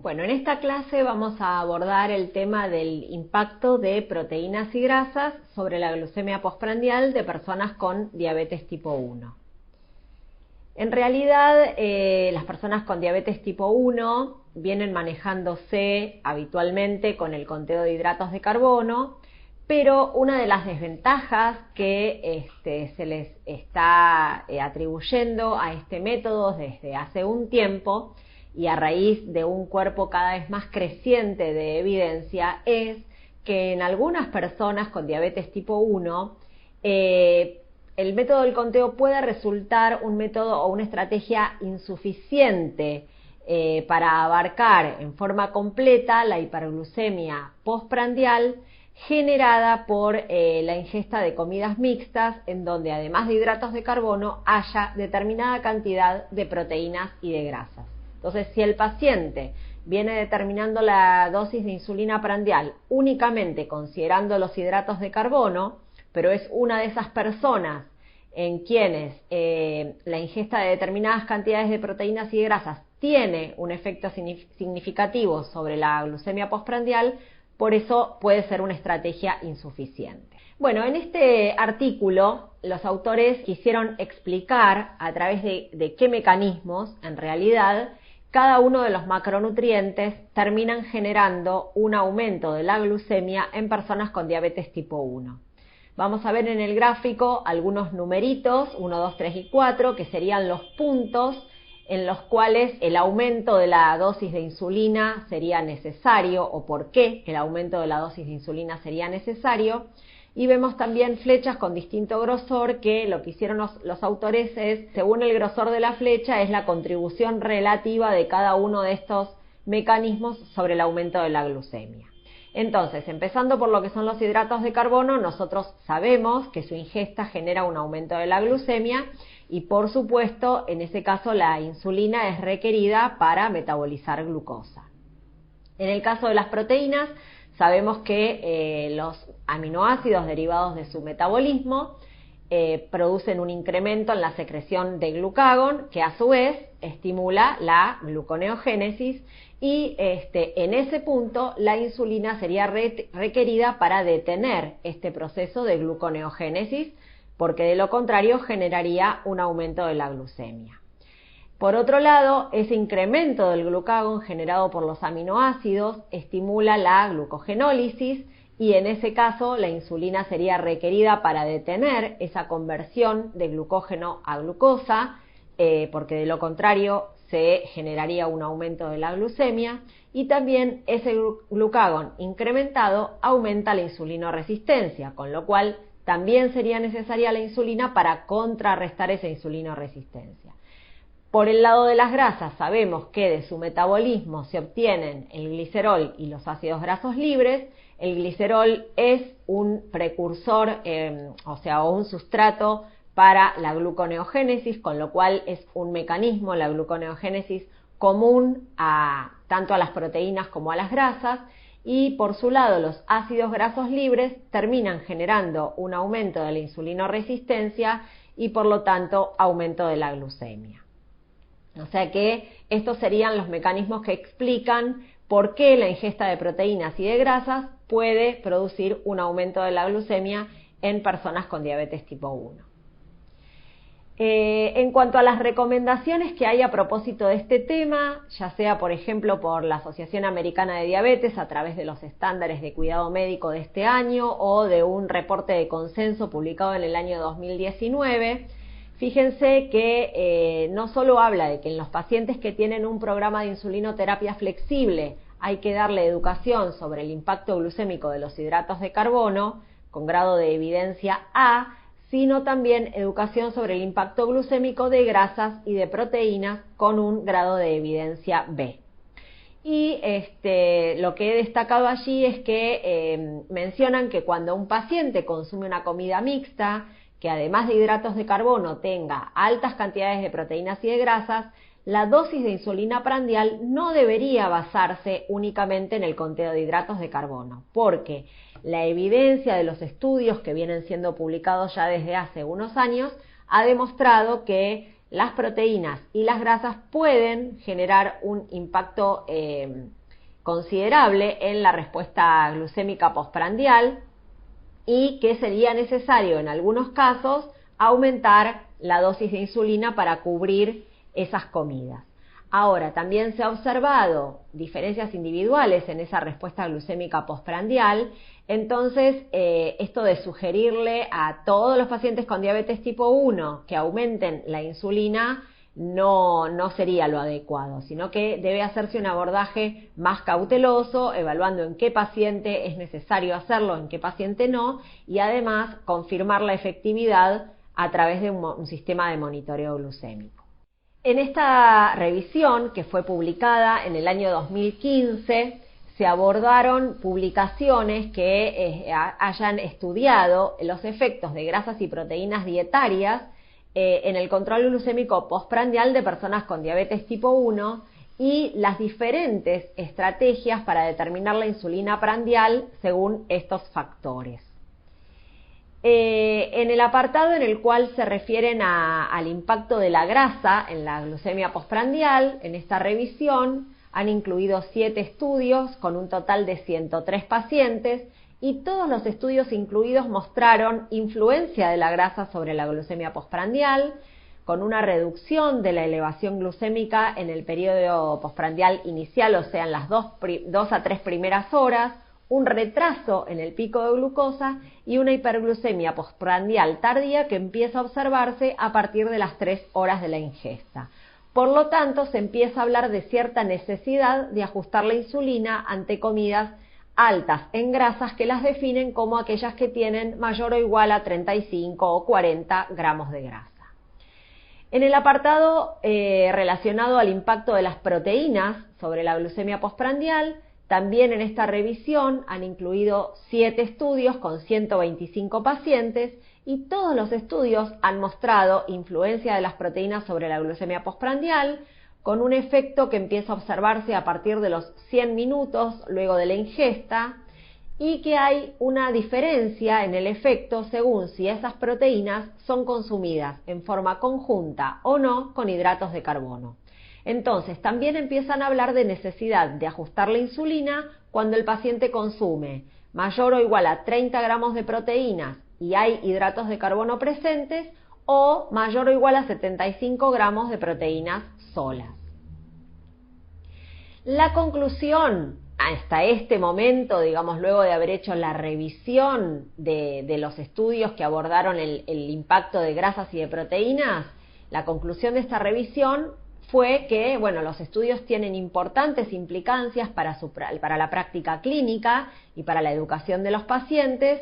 Bueno, en esta clase vamos a abordar el tema del impacto de proteínas y grasas sobre la glucemia postprandial de personas con diabetes tipo 1. En realidad, las personas con diabetes tipo 1 vienen manejándose habitualmente con el conteo de hidratos de carbono, pero una de las desventajas que se les está atribuyendo a este método desde hace un tiempo y a raíz de un cuerpo cada vez más creciente de evidencia es que en algunas personas con diabetes tipo 1 el método del conteo puede resultar un método o una estrategia insuficiente para abarcar en forma completa la hiperglucemia postprandial generada por la ingesta de comidas mixtas en donde además de hidratos de carbono haya determinada cantidad de proteínas y de grasas. Entonces, si el paciente viene determinando la dosis de insulina prandial únicamente considerando los hidratos de carbono, pero es una de esas personas en quienes la ingesta de determinadas cantidades de proteínas y de grasas tiene un efecto significativo sobre la glucemia postprandial, por eso puede ser una estrategia insuficiente. Bueno, en este artículo los autores quisieron explicar a través de qué mecanismos, en realidad, cada uno de los macronutrientes terminan generando un aumento de la glucemia en personas con diabetes tipo 1. Vamos a ver en el gráfico algunos numeritos, 1, 2, 3 y 4, que serían los puntos en los cuales el aumento de la dosis de insulina sería necesario o por qué el aumento de la dosis de insulina sería necesario. Y vemos también flechas con distinto grosor que lo que hicieron los autores es, según el grosor de la flecha, es la contribución relativa de cada uno de estos mecanismos sobre el aumento de la glucemia. Entonces, empezando por lo que son los hidratos de carbono, nosotros sabemos que su ingesta genera un aumento de la glucemia y, por supuesto, en ese caso la insulina es requerida para metabolizar glucosa. En el caso de las proteínas, sabemos que los aminoácidos derivados de su metabolismo producen un incremento en la secreción de glucagón que a su vez estimula la gluconeogénesis y en ese punto la insulina sería requerida para detener este proceso de gluconeogénesis porque de lo contrario generaría un aumento de la glucemia. Por otro lado, ese incremento del glucagón generado por los aminoácidos estimula la glucogenólisis y en ese caso la insulina sería requerida para detener esa conversión de glucógeno a glucosa, porque de lo contrario se generaría un aumento de la glucemia y también ese glucagón incrementado aumenta la insulinoresistencia, con lo cual también sería necesaria la insulina para contrarrestar esa insulinoresistencia. Por el lado de las grasas sabemos que de su metabolismo se obtienen el glicerol y los ácidos grasos libres. El glicerol es un precursor, o un sustrato para la gluconeogénesis, con lo cual es un mecanismo, la gluconeogénesis, común tanto a las proteínas como a las grasas. Y por su lado los ácidos grasos libres terminan generando un aumento de la insulinoresistencia y por lo tanto aumento de la glucemia. O sea que estos serían los mecanismos que explican por qué la ingesta de proteínas y de grasas puede producir un aumento de la glucemia en personas con diabetes tipo 1. En cuanto a las recomendaciones que hay a propósito de este tema, ya sea por ejemplo por la Asociación Americana de Diabetes a través de los estándares de cuidado médico de este año o de un reporte de consenso publicado en el año 2019, fíjense que no solo habla de que en los pacientes que tienen un programa de insulinoterapia flexible hay que darle educación sobre el impacto glucémico de los hidratos de carbono con grado de evidencia A, sino también educación sobre el impacto glucémico de grasas y de proteínas con un grado de evidencia B. Y lo que he destacado allí es que mencionan que cuando un paciente consume una comida mixta, que además de hidratos de carbono tenga altas cantidades de proteínas y de grasas, la dosis de insulina prandial no debería basarse únicamente en el conteo de hidratos de carbono, porque la evidencia de los estudios que vienen siendo publicados ya desde hace unos años ha demostrado que las proteínas y las grasas pueden generar un impacto considerable en la respuesta glucémica postprandial y que sería necesario en algunos casos aumentar la dosis de insulina para cubrir esas comidas. Ahora, también se ha observado diferencias individuales en esa respuesta glucémica postprandial, entonces esto de sugerirle a todos los pacientes con diabetes tipo 1 que aumenten la insulina no sería lo adecuado, sino que debe hacerse un abordaje más cauteloso, evaluando en qué paciente es necesario hacerlo, en qué paciente no, y además confirmar la efectividad a través de un sistema de monitoreo glucémico. En esta revisión, que fue publicada en el año 2015, se abordaron publicaciones que hayan estudiado los efectos de grasas y proteínas dietarias en el control glucémico postprandial de personas con diabetes tipo 1 y las diferentes estrategias para determinar la insulina prandial según estos factores. En el apartado en el cual se refieren al impacto de la grasa en la glucemia postprandial, en esta revisión han incluido 7 estudios con un total de 103 pacientes y todos los estudios incluidos mostraron influencia de la grasa sobre la glucemia postprandial, con una reducción de la elevación glucémica en el periodo postprandial inicial, o sea, en las 2 a 3 primeras horas, un retraso en el pico de glucosa y una hiperglucemia postprandial tardía que empieza a observarse a partir de las 3 horas de la ingesta. Por lo tanto, se empieza a hablar de cierta necesidad de ajustar la insulina ante comidas altas en grasas que las definen como aquellas que tienen mayor o igual a 35 o 40 gramos de grasa. En el apartado relacionado al impacto de las proteínas sobre la glucemia postprandial, también en esta revisión han incluido 7 estudios con 125 pacientes y todos los estudios han mostrado influencia de las proteínas sobre la glucemia postprandial, con un efecto que empieza a observarse a partir de los 100 minutos luego de la ingesta y que hay una diferencia en el efecto según si esas proteínas son consumidas en forma conjunta o no con hidratos de carbono. Entonces, también empiezan a hablar de necesidad de ajustar la insulina cuando el paciente consume mayor o igual a 30 gramos de proteínas y hay hidratos de carbono presentes o mayor o igual a 75 gramos de proteínas solas. La conclusión hasta este momento, digamos, luego de haber hecho la revisión de los estudios que abordaron el impacto de grasas y de proteínas, la conclusión de esta revisión fue que, bueno, los estudios tienen importantes implicancias para la práctica clínica y para la educación de los pacientes,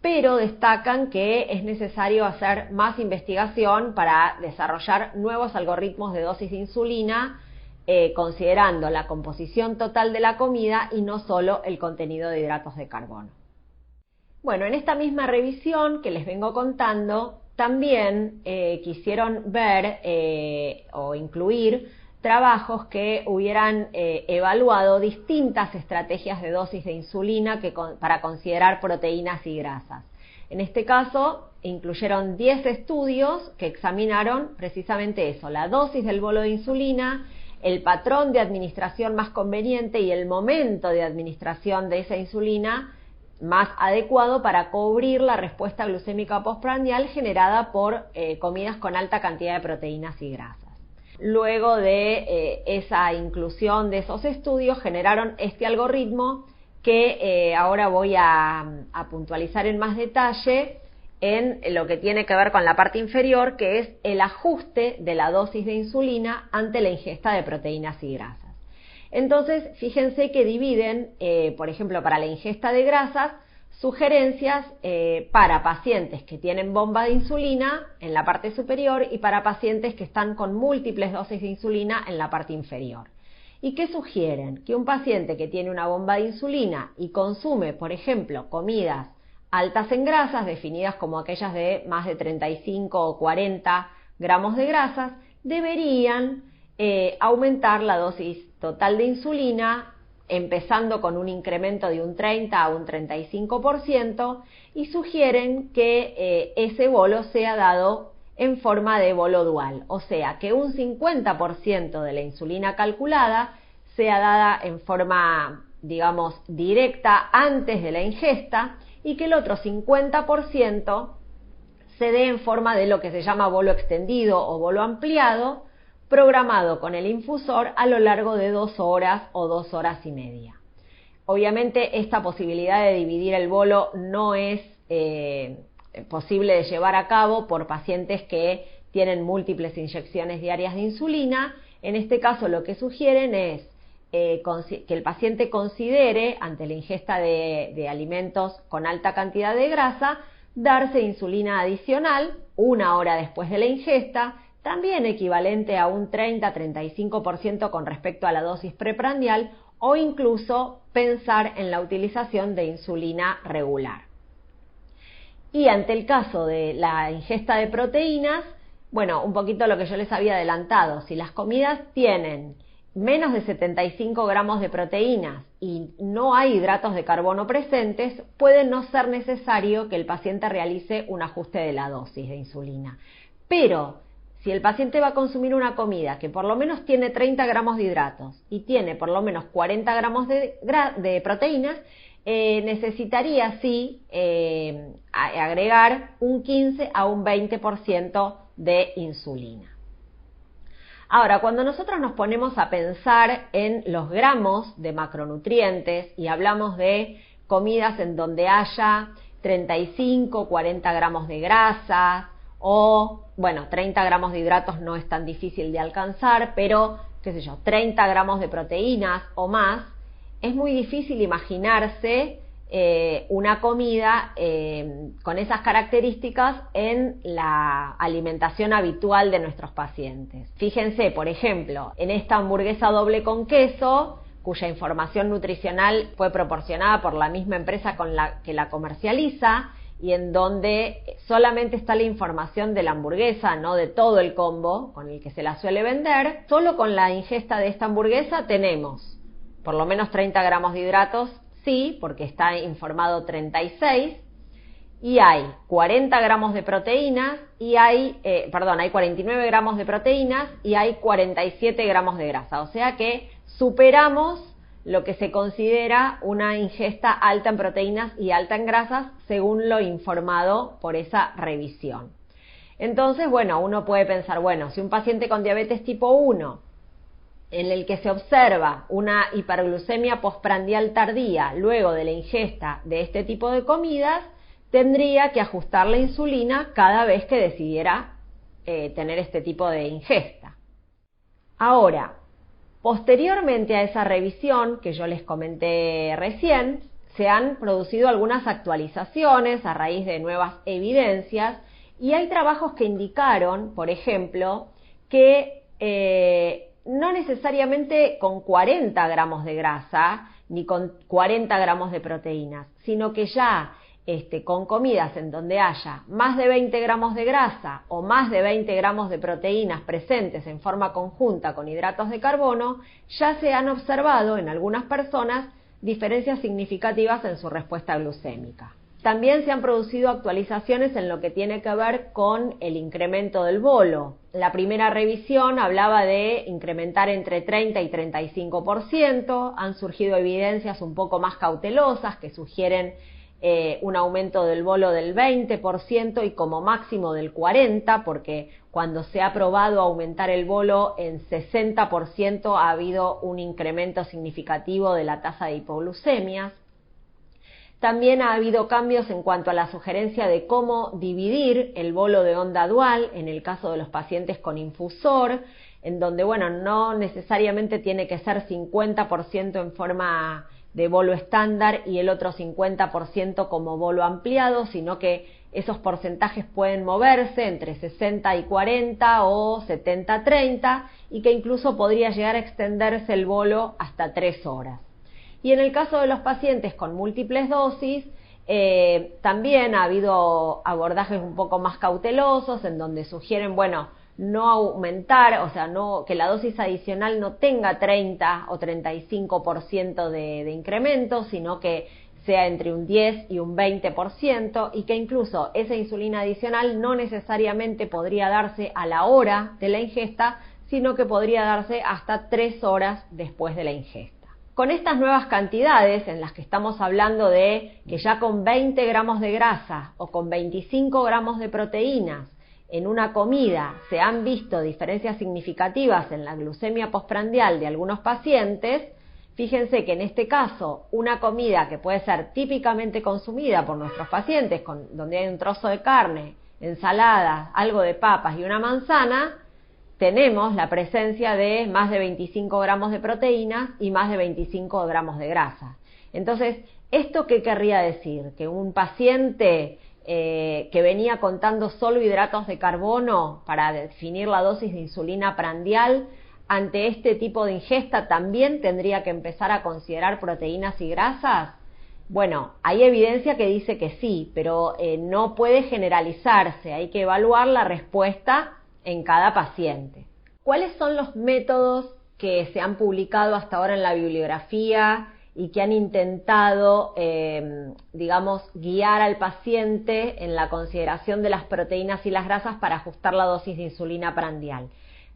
pero destacan que es necesario hacer más investigación para desarrollar nuevos algoritmos de dosis de insulina, considerando la composición total de la comida y no solo el contenido de hidratos de carbono. Bueno, en esta misma revisión que les vengo contando, también quisieron ver o incluir trabajos que hubieran evaluado distintas estrategias de dosis de insulina para considerar proteínas y grasas. En este caso, incluyeron 10 estudios que examinaron precisamente eso, la dosis del bolo de insulina, el patrón de administración más conveniente y el momento de administración de esa insulina más adecuado para cubrir la respuesta glucémica postprandial generada por comidas con alta cantidad de proteínas y grasas. Luego de esa inclusión de esos estudios generaron este algoritmo que ahora voy a puntualizar en más detalle en lo que tiene que ver con la parte inferior, que es el ajuste de la dosis de insulina ante la ingesta de proteínas y grasas. Entonces, fíjense que dividen, por ejemplo, para la ingesta de grasas, sugerencias para pacientes que tienen bomba de insulina en la parte superior y para pacientes que están con múltiples dosis de insulina en la parte inferior. ¿Y qué sugieren? Que un paciente que tiene una bomba de insulina y consume, por ejemplo, comidas altas en grasas, definidas como aquellas de más de 35 o 40 gramos de grasas, deberían aumentar la dosis total de insulina, empezando con un incremento de un 30 a un 35%, y sugieren que ese bolo sea dado en forma de bolo dual, o sea que un 50% de la insulina calculada sea dada en forma, digamos, directa antes de la ingesta y que el otro 50% se dé en forma de lo que se llama bolo extendido o bolo ampliado, programado con el infusor a lo largo de 2 horas o 2 horas y media. Obviamente esta posibilidad de dividir el bolo no es posible de llevar a cabo por pacientes que tienen múltiples inyecciones diarias de insulina. En este caso lo que sugieren es que el paciente considere, ante la ingesta de alimentos con alta cantidad de grasa, darse insulina adicional 1 hora después de la ingesta, también equivalente a un 30-35% con respecto a la dosis preprandial, o incluso pensar en la utilización de insulina regular. Y ante el caso de la ingesta de proteínas, bueno, un poquito lo que yo les había adelantado, si las comidas tienen menos de 75 gramos de proteínas y no hay hidratos de carbono presentes, puede no ser necesario que el paciente realice un ajuste de la dosis de insulina. Pero si el paciente va a consumir una comida que por lo menos tiene 30 gramos de hidratos y tiene por lo menos 40 gramos de proteínas, necesitaría sí agregar un 15 a un 20% de insulina. Ahora, cuando nosotros nos ponemos a pensar en los gramos de macronutrientes y hablamos de comidas en donde haya 35, 40 gramos de grasa o, bueno, 30 gramos de hidratos no es tan difícil de alcanzar, pero, qué sé yo, 30 gramos de proteínas o más, es muy difícil imaginarse una comida con esas características en la alimentación habitual de nuestros pacientes. Fíjense, por ejemplo, en esta hamburguesa doble con queso, cuya información nutricional fue proporcionada por la misma empresa con la que la comercializa y en donde solamente está la información de la hamburguesa, no de todo el combo con el que se la suele vender. Solo con la ingesta de esta hamburguesa tenemos por lo menos 30 gramos de hidratos, sí, porque está informado 36, y hay 40 gramos de proteínas, y hay 49 gramos de proteínas y hay 47 gramos de grasa, o sea que superamos lo que se considera una ingesta alta en proteínas y alta en grasas según lo informado por esa revisión. Entonces, bueno, uno puede pensar, bueno, si un paciente con diabetes tipo 1 en el que se observa una hiperglucemia postprandial tardía luego de la ingesta de este tipo de comidas, tendría que ajustar la insulina cada vez que decidiera tener este tipo de ingesta. Ahora, posteriormente a esa revisión que yo les comenté recién, se han producido algunas actualizaciones a raíz de nuevas evidencias y hay trabajos que indicaron, por ejemplo, que no necesariamente con 40 gramos de grasa ni con 40 gramos de proteínas, sino que ya con comidas en donde haya más de 20 gramos de grasa o más de 20 gramos de proteínas presentes en forma conjunta con hidratos de carbono, ya se han observado en algunas personas diferencias significativas en su respuesta glucémica. También se han producido actualizaciones en lo que tiene que ver con el incremento del bolo. La primera revisión hablaba de incrementar entre 30 y 35%, han surgido evidencias un poco más cautelosas que sugieren un aumento del bolo del 20% y como máximo del 40%, porque cuando se ha probado aumentar el bolo en 60% ha habido un incremento significativo de la tasa de hipoglucemias. También ha habido cambios en cuanto a la sugerencia de cómo dividir el bolo de onda dual en el caso de los pacientes con infusor, en donde, bueno, no necesariamente tiene que ser 50% en forma de bolo estándar y el otro 50% como bolo ampliado, sino que esos porcentajes pueden moverse entre 60 y 40 o 70-30 y que incluso podría llegar a extenderse el bolo hasta 3 horas. Y en el caso de los pacientes con múltiples dosis, también ha habido abordajes un poco más cautelosos en donde sugieren, bueno, no aumentar, o sea, que la dosis adicional no tenga 30 o 35% de incremento, sino que sea entre un 10 y un 20%, y que incluso esa insulina adicional no necesariamente podría darse a la hora de la ingesta, sino que podría darse hasta 3 horas después de la ingesta. Con estas nuevas cantidades en las que estamos hablando de que ya con 20 gramos de grasa o con 25 gramos de proteínas en una comida se han visto diferencias significativas en la glucemia postprandial de algunos pacientes, fíjense que en este caso una comida que puede ser típicamente consumida por nuestros pacientes, donde hay un trozo de carne, ensalada, algo de papas y una manzana, tenemos la presencia de más de 25 gramos de proteínas y más de 25 gramos de grasa. Entonces, ¿esto qué querría decir? Que un paciente que venía contando solo hidratos de carbono para definir la dosis de insulina prandial, ante este tipo de ingesta también tendría que empezar a considerar proteínas y grasas. Bueno, hay evidencia que dice que sí, pero no puede generalizarse, hay que evaluar la respuesta en cada paciente. ¿Cuáles son los métodos que se han publicado hasta ahora en la bibliografía y que han intentado, guiar al paciente en la consideración de las proteínas y las grasas para ajustar la dosis de insulina prandial?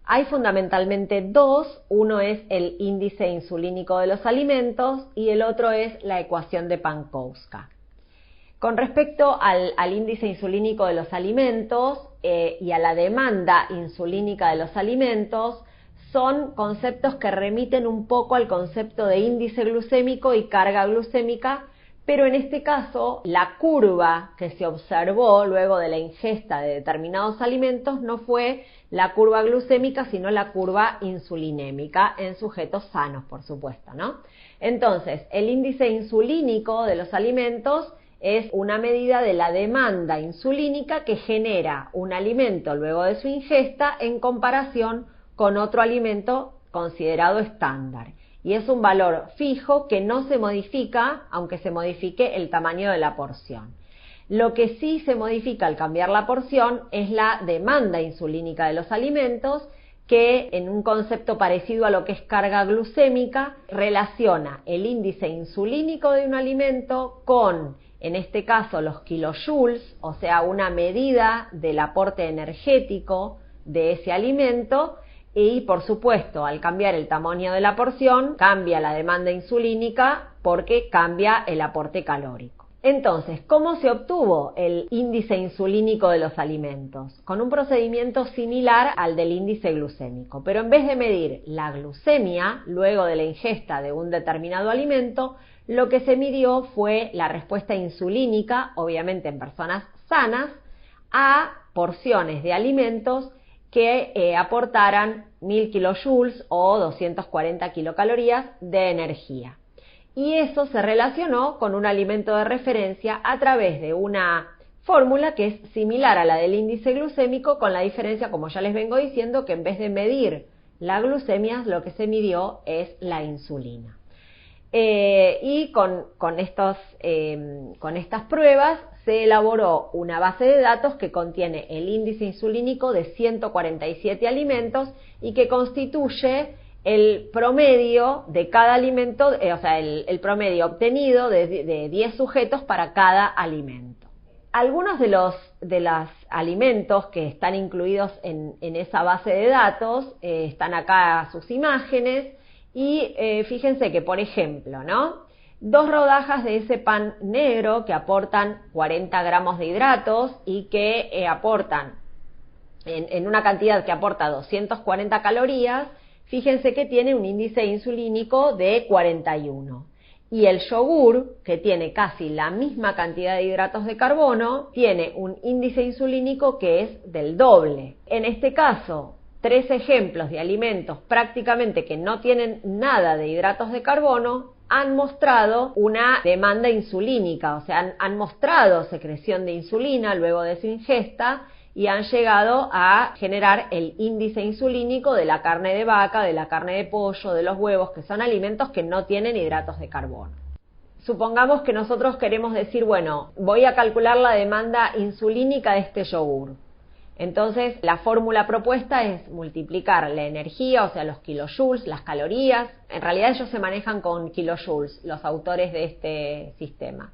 Hay fundamentalmente dos, uno es el índice insulínico de los alimentos y el otro es la ecuación de Pankowska. Con respecto al índice insulínico de los alimentos y a la demanda insulínica de los alimentos, son conceptos que remiten un poco al concepto de índice glucémico y carga glucémica, pero en este caso la curva que se observó luego de la ingesta de determinados alimentos no fue la curva glucémica, sino la curva insulinémica en sujetos sanos, por supuesto, ¿no? Entonces, el índice insulínico de los alimentos es una medida de la demanda insulínica que genera un alimento luego de su ingesta en comparación con otro alimento considerado estándar. Y es un valor fijo que no se modifica, aunque se modifique el tamaño de la porción. Lo que sí se modifica al cambiar la porción es la demanda insulínica de los alimentos, que en un concepto parecido a lo que es carga glucémica, relaciona el índice insulínico de un alimento con, en este caso, los kilojoules, o sea, una medida del aporte energético de ese alimento, y por supuesto, al cambiar el tamaño de la porción, cambia la demanda insulínica porque cambia el aporte calórico. Entonces, ¿cómo se obtuvo el índice insulínico de los alimentos? Con un procedimiento similar al del índice glucémico, pero en vez de medir la glucemia luego de la ingesta de un determinado alimento, lo que se midió fue la respuesta insulínica, obviamente en personas sanas, a porciones de alimentos que aportaran 1000 kilojoules o 240 kilocalorías de energía. Y eso se relacionó con un alimento de referencia a través de una fórmula que es similar a la del índice glucémico, con la diferencia, como ya les vengo diciendo, que en vez de medir la glucemia, lo que se midió es la insulina. Y con estas pruebas se elaboró una base de datos que contiene el índice insulínico de 147 alimentos y que constituye el promedio de cada alimento, el promedio obtenido de 10 sujetos para cada alimento. Algunos de los alimentos que están incluidos en esa base de datos, están acá sus imágenes, y fíjense que, por ejemplo, ¿no?, 2 rodajas de ese pan negro que aportan 40 gramos de hidratos y que aportan, en una cantidad que aporta 240 calorías, fíjense que tiene un índice insulínico de 41. Y el yogur, que tiene casi la misma cantidad de hidratos de carbono, tiene un índice insulínico que es del doble. En este caso, 3 ejemplos de alimentos prácticamente que no tienen nada de hidratos de carbono han mostrado una demanda insulínica, o sea, han mostrado secreción de insulina luego de su ingesta y han llegado a generar el índice insulínico de la carne de vaca, de la carne de pollo, de los huevos, que son alimentos que no tienen hidratos de carbono. Supongamos que nosotros queremos decir, bueno, voy a calcular la demanda insulínica de este yogur. Entonces, la fórmula propuesta es multiplicar la energía, o sea, los kilojoules, las calorías. En realidad ellos se manejan con kilojoules, los autores de este sistema,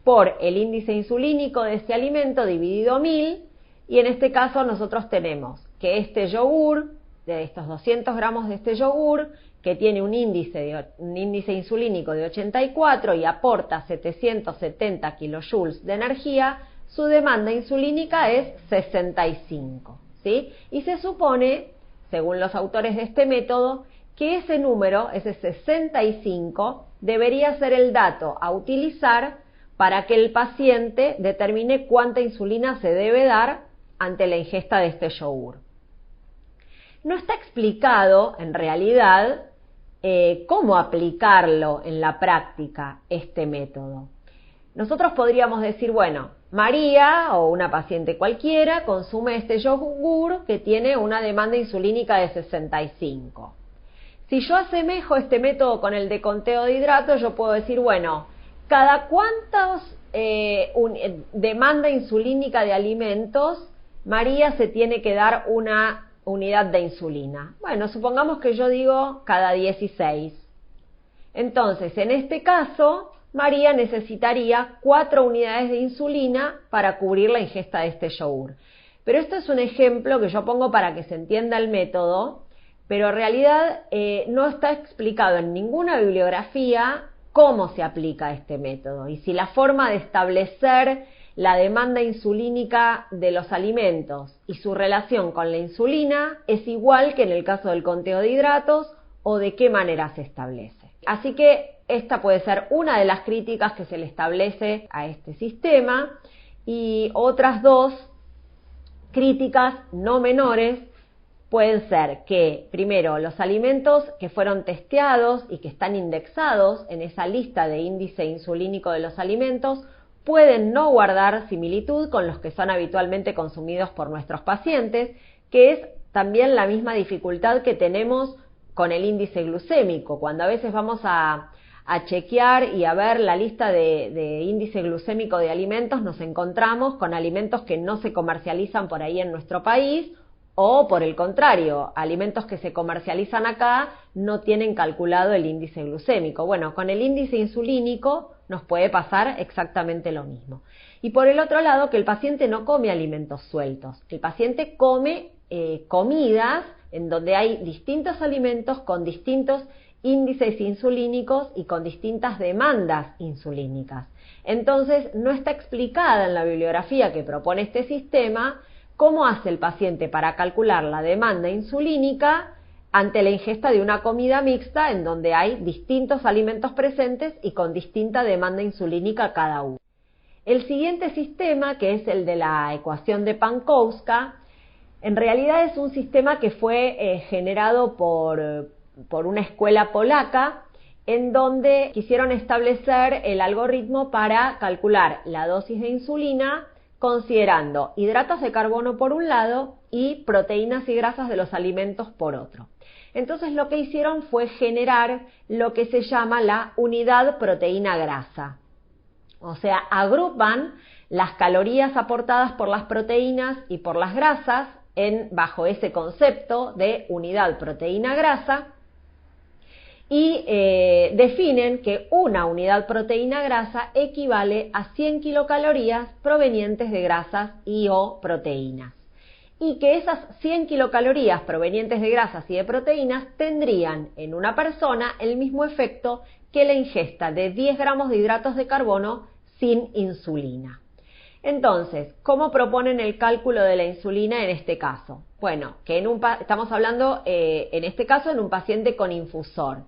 por el índice insulínico de este alimento dividido 1000, y en este caso nosotros tenemos que este yogur, de estos 200 gramos de este yogur, que tiene un índice insulínico de 84 y aporta 770 kilojoules de energía, su demanda insulínica es 65, ¿sí? Y se supone, según los autores de este método, que ese número, ese 65, debería ser el dato a utilizar para que el paciente determine cuánta insulina se debe dar ante la ingesta de este yogur. No está explicado, en realidad, cómo aplicarlo en la práctica, este método. Nosotros podríamos decir, bueno, María o una paciente cualquiera consume este yogur que tiene una demanda insulínica de 65. Si yo asemejo este método con el de conteo de hidratos, yo puedo decir, bueno, ¿cada cuántos demanda insulínica de alimentos María se tiene que dar una unidad de insulina? Bueno, supongamos que yo digo cada 16. Entonces, en este caso, María necesitaría 4 unidades de insulina para cubrir la ingesta de este yogur. Pero esto es un ejemplo que yo pongo para que se entienda el método, pero en realidad no está explicado en ninguna bibliografía cómo se aplica este método y si la forma de establecer la demanda insulínica de los alimentos y su relación con la insulina es igual que en el caso del conteo de hidratos o de qué manera se establece. Así que esta puede ser una de las críticas que se le establece a este sistema, y otras dos críticas no menores pueden ser que, primero, los alimentos que fueron testeados y que están indexados en esa lista de índice insulínico de los alimentos pueden no guardar similitud con los que son habitualmente consumidos por nuestros pacientes, que es también la misma dificultad que tenemos con el índice glucémico. Cuando a veces vamos a chequear y a ver la lista de índice glucémico de alimentos, nos encontramos con alimentos que no se comercializan por ahí en nuestro país, o por el contrario, alimentos que se comercializan acá no tienen calculado el índice glucémico. Bueno, con el índice insulínico nos puede pasar exactamente lo mismo. Y por el otro lado, que el paciente no come alimentos sueltos, el paciente come comidas en donde hay distintos alimentos con distintos índices insulínicos y con distintas demandas insulínicas. Entonces, no está explicada en la bibliografía que propone este sistema cómo hace el paciente para calcular la demanda insulínica ante la ingesta de una comida mixta en donde hay distintos alimentos presentes y con distinta demanda insulínica cada uno. El siguiente sistema, que es el de la ecuación de Pankowska, en realidad es un sistema que fue generado por una escuela polaca, en donde quisieron establecer el algoritmo para calcular la dosis de insulina considerando hidratos de carbono por un lado y proteínas y grasas de los alimentos por otro. Entonces lo que hicieron fue generar lo que se llama la unidad proteína-grasa. O sea, agrupan las calorías aportadas por las proteínas y por las grasas bajo ese concepto de unidad proteína-grasa, y definen que una unidad proteína-grasa equivale a 100 kilocalorías provenientes de grasas y o proteínas, y que esas 100 kilocalorías provenientes de grasas y de proteínas tendrían en una persona el mismo efecto que la ingesta de 10 gramos de hidratos de carbono sin insulina. Entonces, ¿cómo proponen el cálculo de la insulina en este caso? Bueno, que estamos hablando en este caso en un paciente con infusor.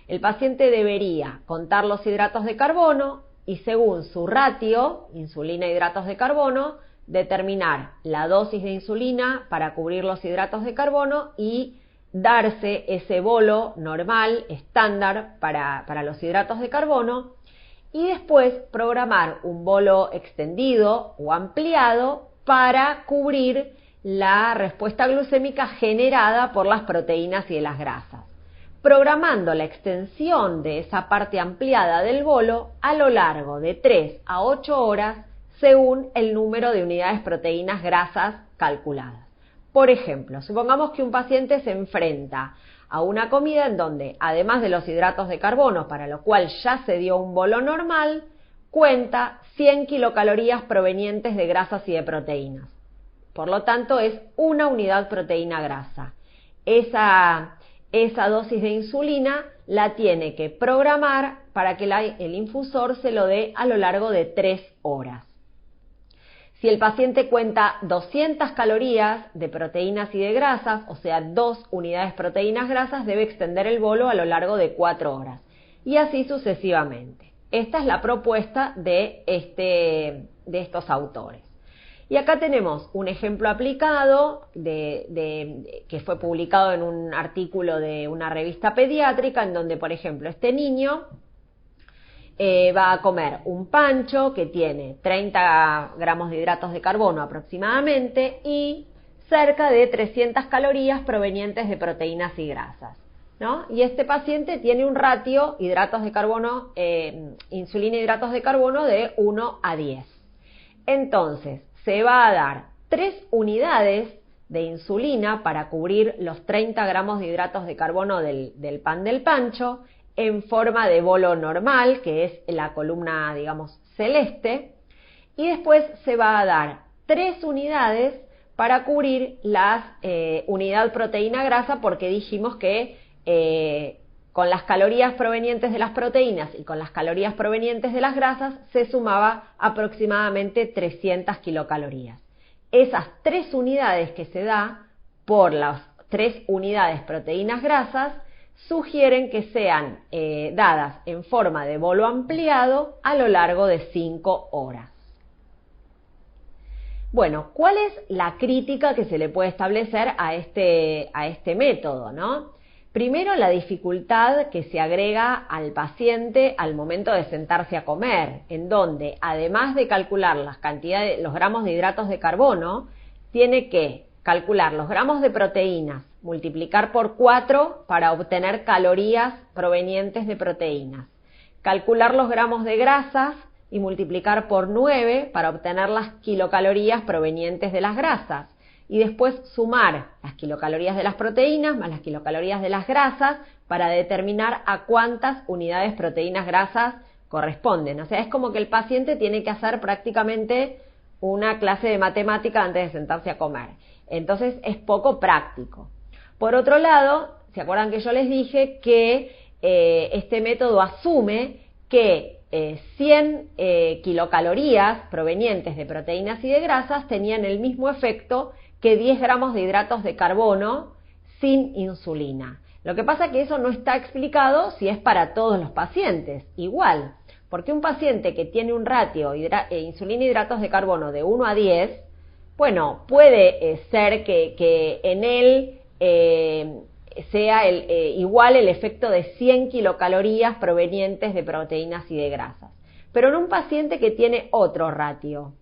El paciente debería contar los hidratos de carbono y, según su ratio, insulina-hidratos de carbono, determinar la dosis de insulina para cubrir los hidratos de carbono y darse ese bolo normal, estándar para los hidratos de carbono, y después programar un bolo extendido o ampliado para cubrir la respuesta glucémica generada por las proteínas y de las grasas, programando la extensión de esa parte ampliada del bolo a lo largo de 3 a 8 horas según el número de unidades proteínas grasas calculadas. Por ejemplo, supongamos que un paciente se enfrenta a una comida en donde, además de los hidratos de carbono, para lo cual ya se dio un bolo normal, cuenta 100 kilocalorías provenientes de grasas y de proteínas. Por lo tanto, es una unidad proteína-grasa. Esa dosis de insulina la tiene que programar para que el infusor se lo dé a lo largo de 3 horas. Si el paciente cuenta 200 calorías de proteínas y de grasas, o sea, 2 unidades proteínas grasas, debe extender el bolo a lo largo de 4 horas. Y así sucesivamente. Esta es la propuesta de estos autores. Y acá tenemos un ejemplo aplicado que fue publicado en un artículo de una revista pediátrica, en donde, por ejemplo, este niño va a comer un pancho que tiene 30 gramos de hidratos de carbono aproximadamente y cerca de 300 calorías provenientes de proteínas y grasas, ¿no? Y este paciente tiene un ratio hidratos de carbono, insulina y hidratos de carbono de 1 a 10. Entonces, se va a dar 3 unidades de insulina para cubrir los 30 gramos de hidratos de carbono del pan del pancho en forma de bolo normal, que es la columna, digamos, celeste, y después se va a dar 3 unidades para cubrir la unidad proteína grasa, porque dijimos que con las calorías provenientes de las proteínas y con las calorías provenientes de las grasas se sumaba aproximadamente 300 kilocalorías. Esas 3 unidades que se da por las 3 unidades proteínas grasas sugieren que sean dadas en forma de bolo ampliado a lo largo de 5 horas. Bueno, ¿cuál es la crítica que se le puede establecer a este método, ¿no? Primero, la dificultad que se agrega al paciente al momento de sentarse a comer, en donde, además de calcular las cantidades, los gramos de hidratos de carbono, tiene que calcular los gramos de proteínas, multiplicar por 4 para obtener calorías provenientes de proteínas, calcular los gramos de grasas y multiplicar por 9 para obtener las kilocalorías provenientes de las grasas, y después sumar las kilocalorías de las proteínas más las kilocalorías de las grasas para determinar a cuántas unidades proteínas grasas corresponden. O sea, es como que el paciente tiene que hacer prácticamente una clase de matemática antes de sentarse a comer. Entonces es poco práctico. Por otro lado, ¿se acuerdan que yo les dije que este método asume que 100 kilocalorías provenientes de proteínas y de grasas tenían el mismo efecto que 10 gramos de hidratos de carbono sin insulina? Lo que pasa es que eso no está explicado si es para todos los pacientes. Igual, porque un paciente que tiene un ratio insulina y hidratos de carbono de 1 a 10, bueno, puede ser que en él sea igual el efecto de 100 kilocalorías provenientes de proteínas y de grasas. Pero en un paciente que tiene otro ratio,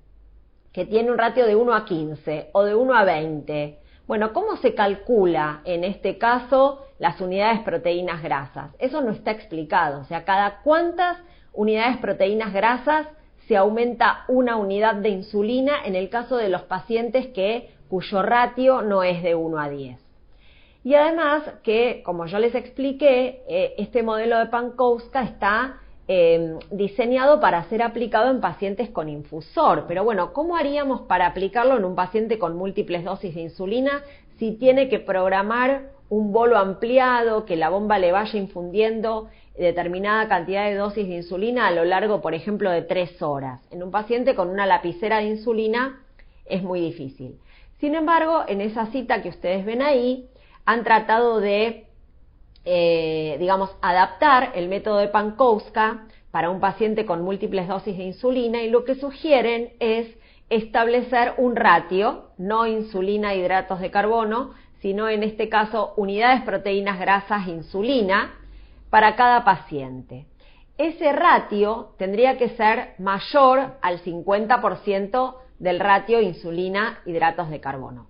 que tiene un ratio de 1 a 15 o de 1 a 20, bueno, ¿cómo se calcula en este caso las unidades proteínas grasas? Eso no está explicado, o sea, cada cuántas unidades proteínas grasas se aumenta una unidad de insulina en el caso de los pacientes cuyo ratio no es de 1 a 10. Y además que, como yo les expliqué, este modelo de Pankowska está diseñado para ser aplicado en pacientes con infusor. Pero bueno, ¿cómo haríamos para aplicarlo en un paciente con múltiples dosis de insulina si tiene que programar un bolo ampliado, que la bomba le vaya infundiendo determinada cantidad de dosis de insulina a lo largo, por ejemplo, de 3 horas? En un paciente con una lapicera de insulina es muy difícil. Sin embargo, en esa cita que ustedes ven ahí, han tratado de adaptar el método de Pankowska para un paciente con múltiples dosis de insulina, y lo que sugieren es establecer un ratio, no insulina, hidratos de carbono, sino en este caso unidades, proteínas, grasas, insulina para cada paciente. Ese ratio tendría que ser mayor al 50% del ratio insulina, hidratos de carbono,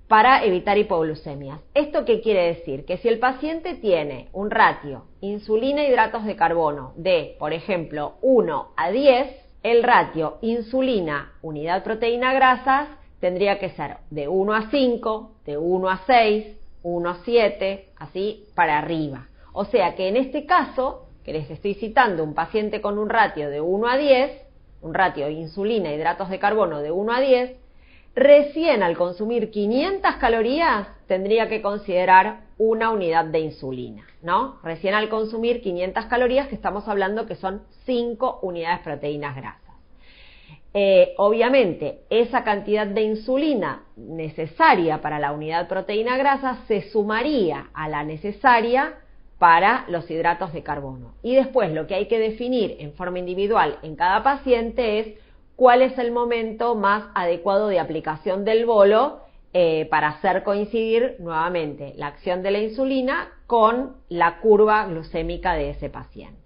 para evitar hipoglucemias. ¿Esto qué quiere decir? Que si el paciente tiene un ratio insulina, hidratos de carbono de, por ejemplo, 1 a 10, el ratio insulina, unidad proteína, grasas, tendría que ser de 1 a 5, de 1 a 6, 1 a 7, así para arriba. O sea que en este caso, que les estoy citando un paciente con un ratio de 1 a 10, un ratio de insulina e hidratos de carbono de 1 a 10, recién al consumir 500 calorías tendría que considerar una unidad de insulina, ¿no? Recién al consumir 500 calorías, que estamos hablando que son 5 unidades de proteínas grasas. Obviamente, esa cantidad de insulina necesaria para la unidad de proteína grasa se sumaría a la necesaria para los hidratos de carbono. Y después lo que hay que definir en forma individual en cada paciente es cuál es el momento más adecuado de aplicación del bolo para hacer coincidir nuevamente la acción de la insulina con la curva glucémica de ese paciente.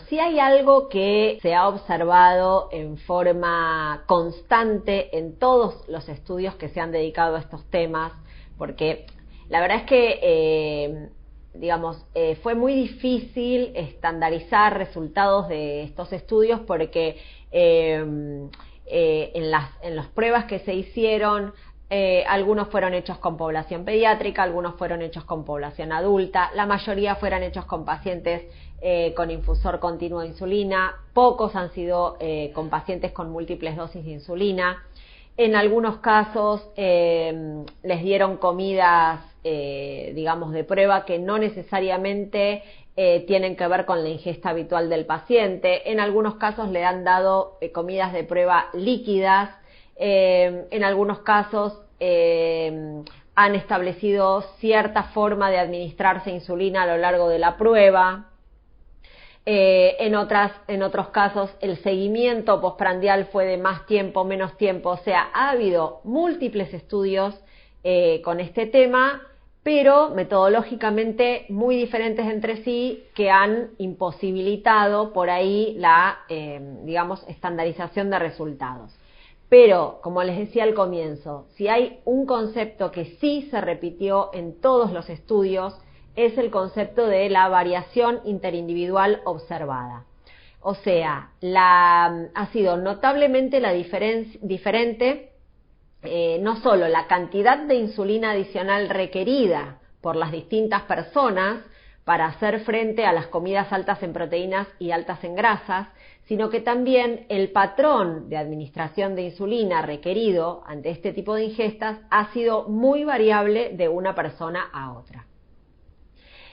Si hay algo que se ha observado en forma constante en todos los estudios que se han dedicado a estos temas, porque la verdad es que fue muy difícil estandarizar resultados de estos estudios porque en las pruebas que se hicieron, algunos fueron hechos con población pediátrica, algunos fueron hechos con población adulta, la mayoría fueron hechos con pacientes con infusor continuo de insulina, pocos han sido con pacientes con múltiples dosis de insulina. En algunos casos les dieron comidas, de prueba que no necesariamente tienen que ver con la ingesta habitual del paciente. En algunos casos le han dado comidas de prueba líquidas. En algunos casos han establecido cierta forma de administrarse insulina a lo largo de la prueba. En otros casos el seguimiento postprandial fue de más tiempo, menos tiempo, o sea, ha habido múltiples estudios con este tema, pero metodológicamente muy diferentes entre sí, que han imposibilitado por ahí la, estandarización de resultados. Pero, como les decía al comienzo, si hay un concepto que sí se repitió en todos los estudios, es el concepto de la variación interindividual observada. O sea, ha sido notablemente diferente no solo la cantidad de insulina adicional requerida por las distintas personas para hacer frente a las comidas altas en proteínas y altas en grasas, sino que también el patrón de administración de insulina requerido ante este tipo de ingestas ha sido muy variable de una persona a otra.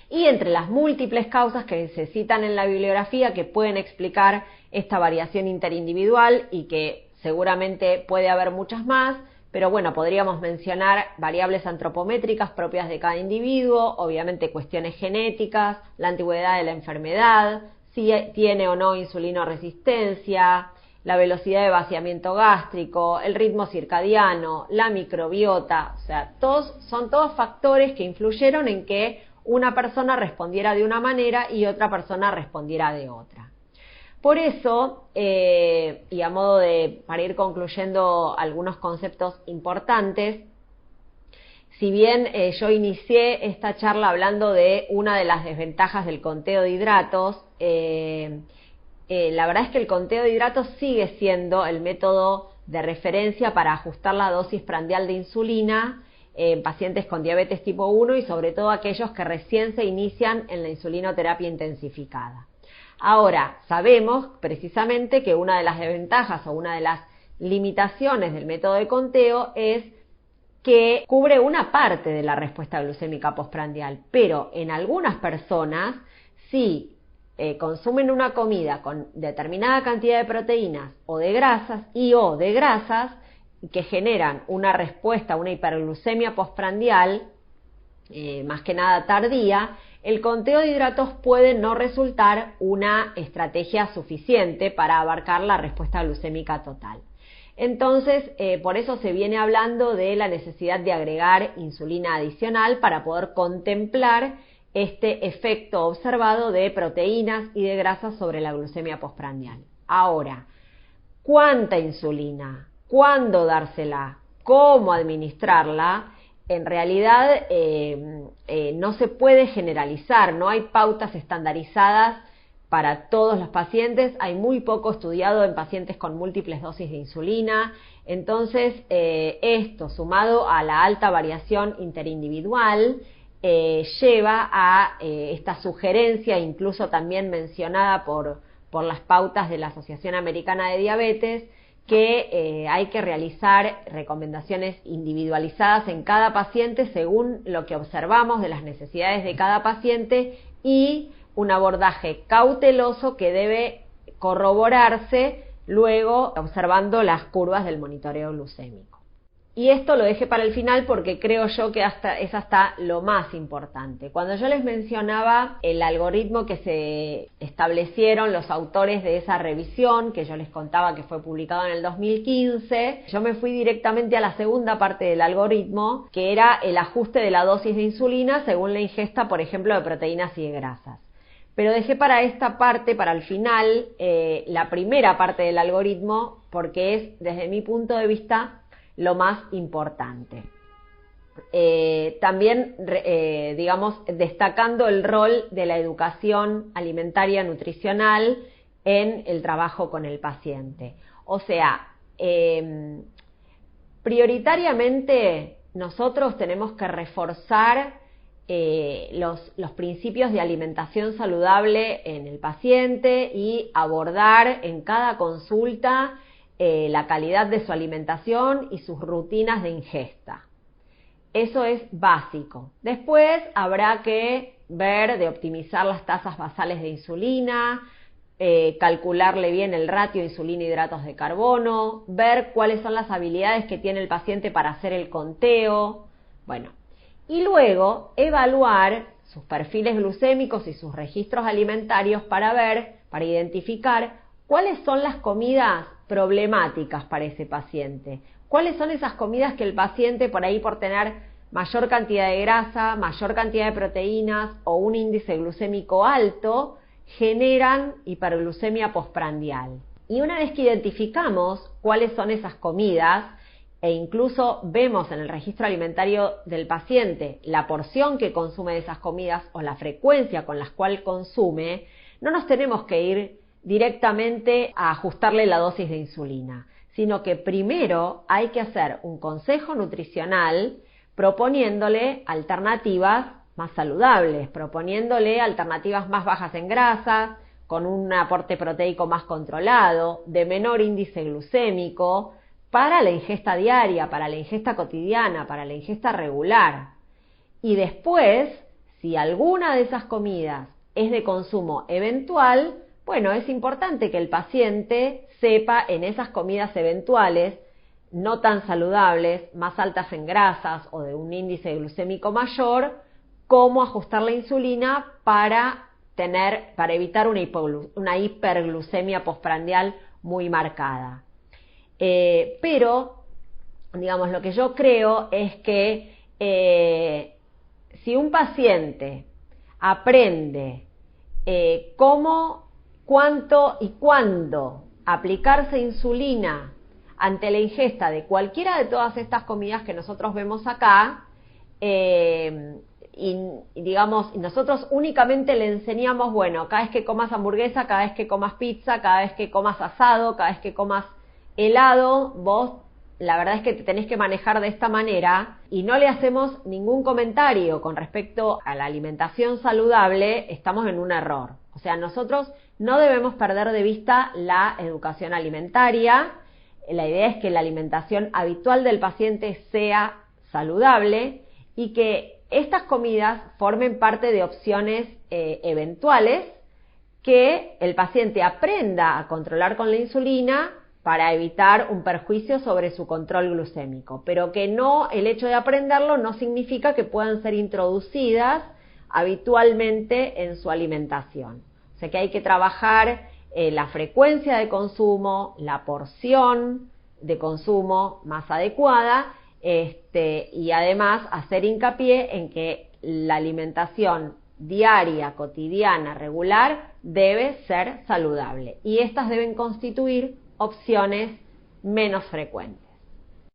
Y entre las múltiples causas que se citan en la bibliografía que pueden explicar esta variación interindividual, y que seguramente puede haber muchas más, pero bueno, podríamos mencionar variables antropométricas propias de cada individuo, obviamente cuestiones genéticas, la antigüedad de la enfermedad, si tiene o no insulinoresistencia, la velocidad de vaciamiento gástrico, el ritmo circadiano, la microbiota, o sea, son todos factores que influyeron en que una persona respondiera de una manera y otra persona respondiera de otra. Por eso, y a modo para ir concluyendo algunos conceptos importantes, si bien yo inicié esta charla hablando de una de las desventajas del conteo de hidratos, la verdad es que el conteo de hidratos sigue siendo el método de referencia para ajustar la dosis prandial de insulina en pacientes con diabetes tipo 1 y sobre todo aquellos que recién se inician en la insulinoterapia intensificada. Ahora, sabemos precisamente que una de las desventajas o una de las limitaciones del método de conteo es que cubre una parte de la respuesta glucémica postprandial, pero en algunas personas, si consumen una comida con determinada cantidad de proteínas o de grasas que generan una respuesta, una hiperglucemia postprandial, más que nada tardía, el conteo de hidratos puede no resultar una estrategia suficiente para abarcar la respuesta glucémica total. Entonces, por eso se viene hablando de la necesidad de agregar insulina adicional para poder contemplar este efecto observado de proteínas y de grasas sobre la glucemia postprandial. Ahora, ¿cuánta insulina? ¿Cuándo dársela? ¿Cómo administrarla? En realidad no se puede generalizar, no hay pautas estandarizadas para todos los pacientes, hay muy poco estudiado en pacientes con múltiples dosis de insulina. Entonces, esto sumado a la alta variación interindividual lleva a esta sugerencia, incluso también mencionada por las pautas de la Asociación Americana de Diabetes, que hay que realizar recomendaciones individualizadas en cada paciente según lo que observamos de las necesidades de cada paciente y un abordaje cauteloso que debe corroborarse luego observando las curvas del monitoreo glucémico. Y esto lo dejé para el final porque creo yo que es hasta lo más importante. Cuando yo les mencionaba el algoritmo que se establecieron los autores de esa revisión, que yo les contaba que fue publicado en el 2015, yo me fui directamente a la segunda parte del algoritmo, que era el ajuste de la dosis de insulina según la ingesta, por ejemplo, de proteínas y de grasas. Pero dejé para esta parte, para el final, la primera parte del algoritmo, porque es, desde mi punto de vista, lo más importante. También, digamos, destacando el rol de la educación alimentaria nutricional en el trabajo con el paciente. O sea, prioritariamente nosotros tenemos que reforzar los principios de alimentación saludable en el paciente y abordar en cada consulta la calidad de su alimentación y sus rutinas de ingesta. Eso es básico. Después habrá que ver de optimizar las tasas basales de insulina, calcularle bien el ratio insulina-hidratos de carbono, ver cuáles son las habilidades que tiene el paciente para hacer el conteo, bueno, y luego evaluar sus perfiles glucémicos y sus registros alimentarios para identificar cuáles son las comidas problemáticas para ese paciente. ¿Cuáles son esas comidas que el paciente, por ahí por tener mayor cantidad de grasa, mayor cantidad de proteínas o un índice glucémico alto, generan hiperglucemia postprandial? Y una vez que identificamos cuáles son esas comidas, e incluso vemos en el registro alimentario del paciente la porción que consume de esas comidas o la frecuencia con la cual consume, no nos tenemos que ir directamente a ajustarle la dosis de insulina, sino que primero hay que hacer un consejo nutricional proponiéndole alternativas más saludables, proponiéndole alternativas más bajas en grasas, con un aporte proteico más controlado, de menor índice glucémico, para la ingesta diaria, para la ingesta cotidiana, para la ingesta regular. Y después, si alguna de esas comidas es de consumo eventual, bueno, es importante que el paciente sepa en esas comidas eventuales, no tan saludables, más altas en grasas o de un índice glucémico mayor, cómo ajustar la insulina para evitar una hiperglucemia postprandial muy marcada. Pero, digamos, lo que yo creo es que si un paciente aprende cómo, cuánto y cuándo aplicarse insulina ante la ingesta de cualquiera de todas estas comidas que nosotros vemos acá, y digamos, nosotros únicamente le enseñamos, bueno, cada vez que comas hamburguesa, cada vez que comas pizza, cada vez que comas asado, cada vez que comas helado, vos la verdad es que te tenés que manejar de esta manera, y no le hacemos ningún comentario con respecto a la alimentación saludable, estamos en un error. O sea, nosotros no debemos perder de vista la educación alimentaria. La idea es que la alimentación habitual del paciente sea saludable y que estas comidas formen parte de opciones eventuales, que el paciente aprenda a controlar con la insulina para evitar un perjuicio sobre su control glucémico, pero que no, el hecho de aprenderlo no significa que puedan ser introducidas habitualmente en su alimentación. O sea que hay que trabajar la frecuencia de consumo, la porción de consumo más adecuada, y además hacer hincapié en que la alimentación diaria, cotidiana, regular debe ser saludable, y estas deben constituir opciones menos frecuentes.